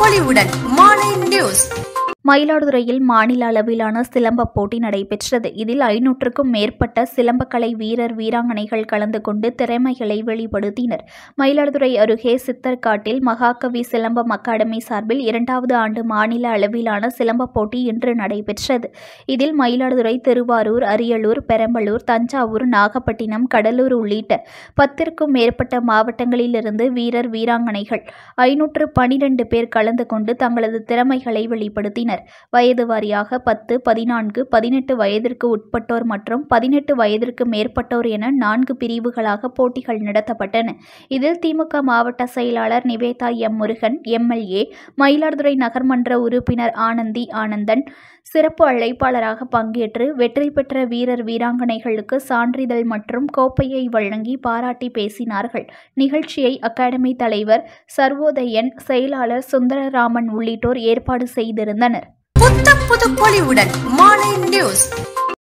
பொலிவுடன் மாலை நியூஸ். மயிலாடுதுறையில் மாநில அளவிலான சிலம்ப போட்டி நடைபெற்றது. இதில் 500க்கும் மேற்பட்ட சிலம்பக்கலை வீரர் வீராங்கனைகள் கலந்து கொண்டு திறமைகளை வெளிப்படுத்தினர். மயிலாடுதுறை அருகே சித்தர்காட்டில் மகாகவி சிலம்பம் அகாடமி சார்பில் 2வது ஆண்டு மாநில அளவிலான சிலம்ப போட்டி இன்று நடைபெற்றது. இதில் மயிலாடுதுறை, திருவாரூர், அரியலூர், பெரம்பலூர், தஞ்சாவூர், நாகப்பட்டினம், கடலூர் உள்ளிட்ட 10க்கும் மேற்பட்ட மாவட்டங்களிலிருந்து வீரர் வீராங்கனைகள் 512 பேர் கலந்து கொண்டு தங்களது திறமைகளை வெளிப்படுத்தினர். வயது வாரியாக 10, 14, 18 வயதிற்கு உட்பட்டோர் மற்றும் 18 வயதிற்கு மேற்பட்டோர் என 4 பிரிவுகளாக போட்டிகள் நடத்தப்பட்டன. இதில் திமுக மாவட்ட செயலாளர் நிவேதா எம். முருகன், எம்எல்ஏ, மயிலாடுதுறை நகர்மன்ற உறுப்பினர் ஆனந்தி ஆனந்தன் சிறப்பு அழைப்பாளராக பங்கேற்று வெற்றி பெற்ற வீரர் வீராங்கனைகளுக்கு சான்றிதழ் மற்றும் கோப்பையை வழங்கி பாராட்டி பேசினார்கள். நிகழ்ச்சியை அகாடமி தலைவர் சர்வோதயன், செயலாளர் சுந்தரராமன் உள்ளிட்டோர் ஏற்பாடு செய்திருந்தனர். புது பொலிவுடன் மாலை நியூஸ்.